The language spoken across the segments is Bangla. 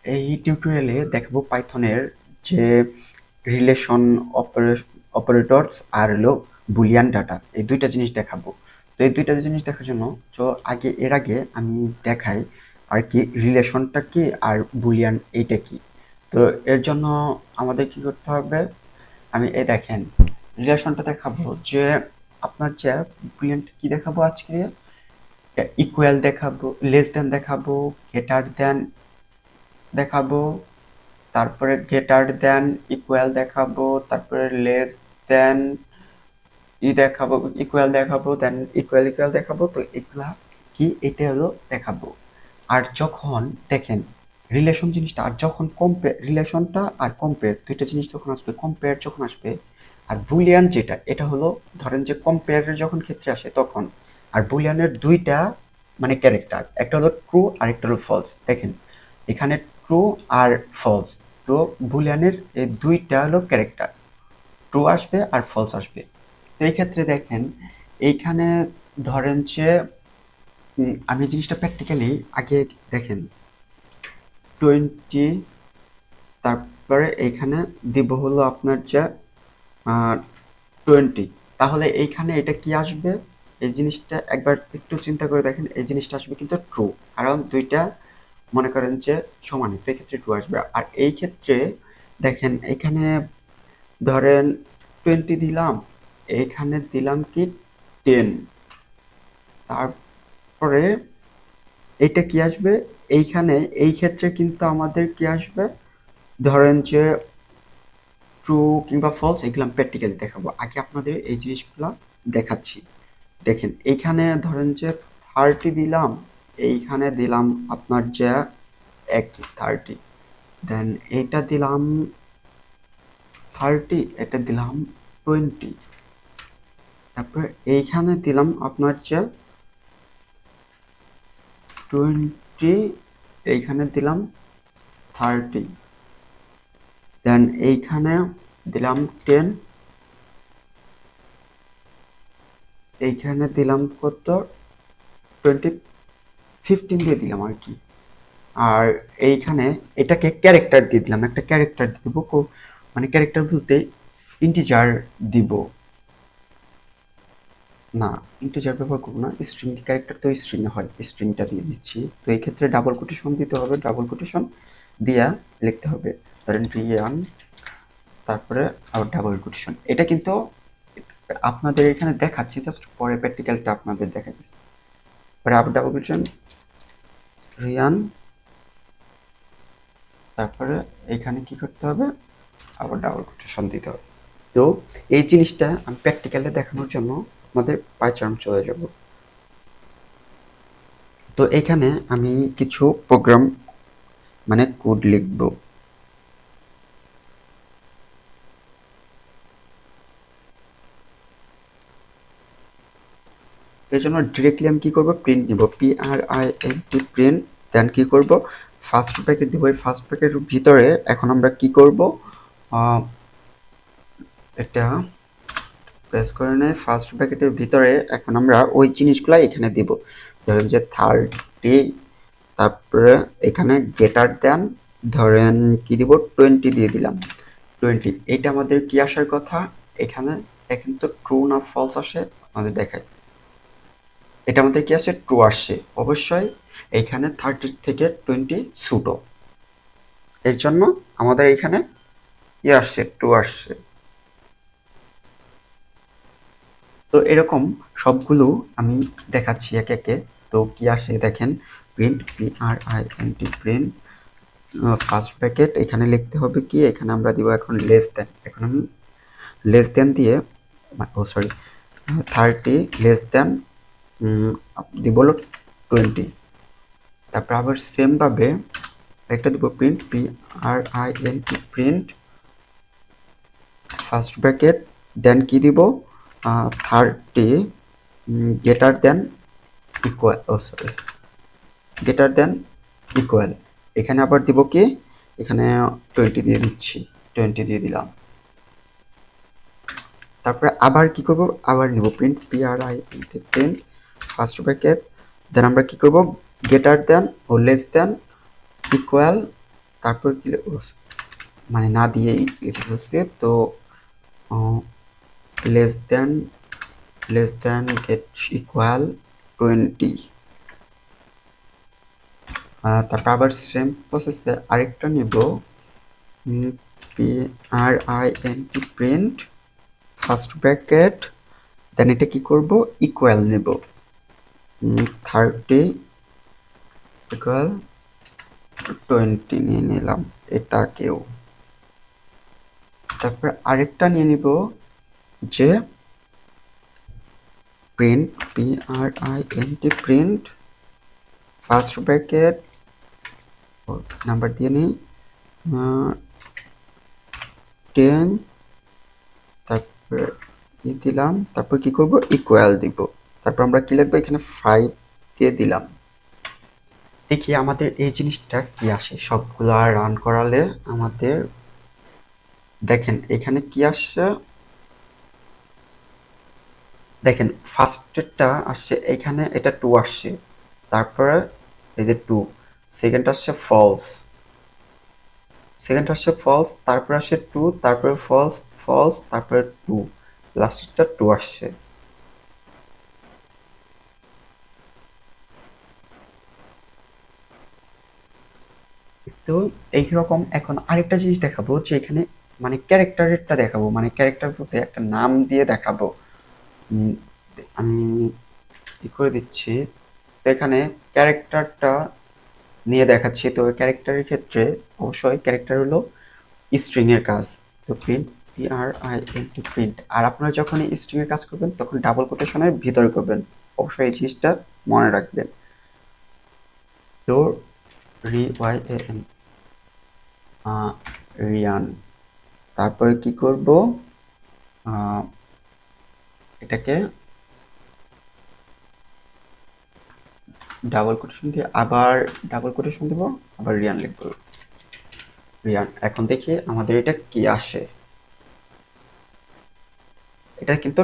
এই টিউটোরিয়ালে দেখাবো পাইথনের যে রিলেশন অপারেটরস আর হলো বুলিয়ান ডাটা, এই দুইটা জিনিস দেখাবো। তো এই দুইটা জিনিস দেখার জন্য এর আগে আমি দেখাই আর কি রিলেশনটা কি আর বুলিয়ান এইটা কি। তো এর জন্য আমাদের কি করতে হবে, আমি এই দেখেন রিলেশনটা দেখাবো যে আপনার যে বুলিয়ানটা কি দেখাবো আজকে, ইকুয়াল দেখাবো, লেস দেন দেখাবো, গ্রেটার দেন দেখাবো, তারপরে গ্রেটার দেন ইকুয়াল দেখাবো, তারপরে লেস দেন দেখাবো, ইকুয়াল দেখাবো, দেন ইকুয়াল ইকুয়াল দেখাবো। তো এগুলা কি, এটা হলো দেখাবো। আর যখন দেখেন রিলেশন জিনিসটা, আর যখন কম্পেয়ার, রিলেশনটা আর কম্পেয়ার দুইটা জিনিস যখন আসবে, কম্পেয়ার যখন আসবে, আর বুলিয়ান যেটা, এটা হলো ধরেন যে কম্পেয়ারের যখন ক্ষেত্রে আসে তখন। আর বুলিয়ানের দুইটা মানে ক্যারেক্টার, একটা হলো ট্রু আর একটা হলো ফলস। দেখেন এখানে ট্রু আর ফলস, তো বুলিয়ানের এই দুইটা হলো ক্যারেক্টার, ট্রু আসবে আর ফলস আসবে। তো এই ক্ষেত্রে দেখেন এইখানে ধরেন যে আমি জিনিসটা প্র্যাকটিক্যালি আগে দেখেন 20, তারপরে এইখানে দিব হলো আপনার যে 20, তাহলে এইখানে এটা কি আসবে, এই জিনিসটা একবার একটু চিন্তা করে দেখেন, এই জিনিসটা আসবে কিন্তু ট্রু, কারণ দুইটা মনে করেন যে সমানই, তো এক্ষেত্রে ট্রু আসবে। আর এই ক্ষেত্রে দেখেন এখানে ধরেন 20 দিলাম, এইখানে দিলাম কি 10, তারপরে এটা কি আসবে, এইখানে এই ক্ষেত্রে কিন্তু আমাদের কি আসবে, ধরেন যে ট্রু কিংবা ফলস, এগুলো আমি প্র্যাকটিক্যালি দেখাবো। আগে আপনাদের এই জিনিসগুলো দেখাচ্ছি। দেখেন এইখানে ধরেন যে 30 দিলাম, এইখানে দিলাম আপনার যে 30, দেন এইটা দিলাম 30, এটা দিলাম 20, তারপরে এইখানে দিলাম আপনার যে 20, এইখানে দিলাম 30, দেন এইখানে দিলাম 10, এইখানে দিলাম কত 20, 15 দিয়ে দিলাম আর কি। আর এইখানে এটাকে ক্যারেক্টার দিয়ে দিলাম, একটা ক্যারেক্টার দিয়ে দিব, মানে ক্যারেক্টার বলতে ইন্টিজার দিব না, ইন্টিজার ব্যবহার করবো না, স্ট্রিং ক্যারেক্টার তো স্ট্রিং হয়, স্ট্রিংটা দিয়ে দিচ্ছি। তো এই ক্ষেত্রে ডাবল কোটেশন দিতে হবে, ডাবল কোটেশন দিয়া লিখতে হবে, ধরেন রিয়ান, তারপরে আবার ডাবল কোটেশন। এটা কিন্তু আপনাদের এখানে দেখাচ্ছি, জাস্ট পরে প্র্যাকটিক্যালটা আপনাদের দেখাচ্ছি। পরে আবার ডাবল কোটেশন রিয়ান, তারপরে এখানে কি করতে হবে, আবার ডাবল কোটেশন দিতে হবে। তো এই জিনিসটা আমি প্র্যাকটিক্যালে দেখানোর জন্য আমাদের পাইচার্ম চলে যাব। তো এখানে আমি কিছু প্রোগ্রাম মানে কোড লিখব। এই জন্য ডিরেক্টলি আমি কি করব, প্রিন্ট নিব, PRINT প্রিন্ট, দেন কি করব, ফার্স্ট ব্র্যাকেট দিব। এই ফার্স্ট ব্র্যাকেটের ভিতরে এখন আমরা কি করব, এটা প্রেস করে নেয়, ফার্স্ট ব্র্যাকেটের ভিতরে এখন আমরা ওই জিনিসগুলো এখানে দিব, ধরেন যে 30, তারপরে এখানে গ্রেটার দেন ধরেন কি দিব 20 দিয়ে দিলাম, 20, এটা আমাদের কি আসার কথা, এখানে দেখেন তো ট্রু না ফলস আসে আমাদের দেখায়, এটা আমাদের কি আসে, ট্রু আসছে। অবশ্যই এইখানে 30 থেকে 20 ছোট, এর জন্য আমাদের এখানে আসছে, ট্রু আসছে। তো এরকম সবগুলো আমি দেখাচ্ছি একে একে। তো কি আসে দেখেন, print, PRINT print, first bracket এখানে লিখতে হবে কি, এখানে আমরা দিব এখন লেস দেন, এখন আমি লেস দেন দিয়ে, ও সরি 30 লেস দেন দিব হলো 20, তারপর আবার সেম ভাবে একটা দিব print, PRINT print, first bracket, then কি দিব 30 greater than equal, oh sorry greater than equal, এখানে আবার দিব কি, এখানে 20 দিয়ে দিচ্ছি, 20 দিয়ে দিলাম। তারপরে আবার কি করব, আবার নিব print, PRINT print, first bracket, then আমরা কি করব, গ্রেটার দেন ও লেস দেন ইকুয়াল, তারপর কি মানে না দিয়েই লিখে ফেলছে। তো লেস দেন গেট ইকুয়াল 20। তারপর আবার সেম প্রসেসে আরেকটা নেব, P R I N T print first bracket, then এটা কি করব, ইকুয়াল নেব 30 ইকুয়াল 20 নিয়ে নিলাম এটাকেও। তারপর আরেকটা নিয়ে নিব যে print P R I N T print first bracket number দিয়ে নিই 10, তারপর দিলাম, তারপর কি করব, ইকুয়াল দিব। তারপর আমরা কি লিখবো, এখানে 5 দিয়ে দিলাম। দেখি আমাদের এই জিনিসটা কি আসে সবগুলো রান করালে আমাদের। দেখেন এখানে কি আসছে, দেখেন ফার্স্টেরটা আসছে এখানে, এটা 2 আসছে, তারপরে এই যে 2, সেকেন্ড আসছে ফলস, তারপর আসছে 2, তারপরে ফলস, তারপরে 2, লাস্টেরটা 2 আসছে। তো এইরকম এখন আরেকটা জিনিস দেখাবো, যে এখানে মানে ক্যারেক্টারেরটা দেখাবো, মানে ক্যারেক্টার বলতে একটা নাম দিয়ে দেখাবো। আমি কি করে দিচ্ছি, এখানে ক্যারেক্টারটা নিয়ে দেখাচ্ছি। তো ক্যারেক্টারের ক্ষেত্রে অবশ্যই ক্যারেক্টার হলো স্ট্রিং এর কাজ। তো print P R I N T print, আর আপনারা যখন স্ট্রিং এর কাজ করবেন তখন ডাবল কোটেশনের ভিতরে করবেন, অবশ্যই এই জিনিসটা মনে রাখবেন। তো রি ওয়াই এ এন, রিয়ান, তারপরে কি করব, এটাকে ডাবল কোটেশন দিয়ে আবার ডাবল কোটেশন দেব, আবার রিয়ান লিখব, রিয়ান। এখন দেখি আমাদের এটা কি আসে, এটা কিন্তু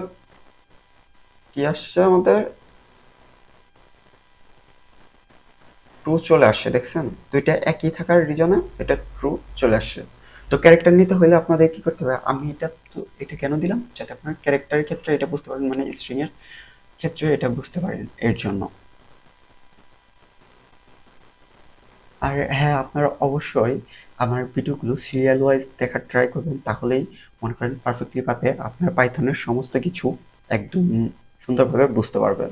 কি আসছে আমাদের, ট্রু চলে আসছে, দেখছেন দুইটা একই থাকার রিজনে এটা ট্রু চলে আসছে। তো ক্যারেক্টার নিতে হলে আপনাদের কি করতে হবে, আমি এটা কেন দিলাম, যাতে আপনার ক্যারেক্টারের ক্ষেত্রে এটা বুঝতে পারেন, মানে স্ট্রিং এর ক্ষেত্রে এটা বুঝতে পারেন, এর জন্য। আর হ্যাঁ, আপনারা অবশ্যই আমার ভিডিওগুলো সিরিয়াল ওয়াইজ দেখার ট্রাই করবেন, তাহলেই মনে করেন পারফেক্টলি ভাবে আপনার পাইথনের সমস্ত কিছু একদম সুন্দরভাবে বুঝতে পারবেন।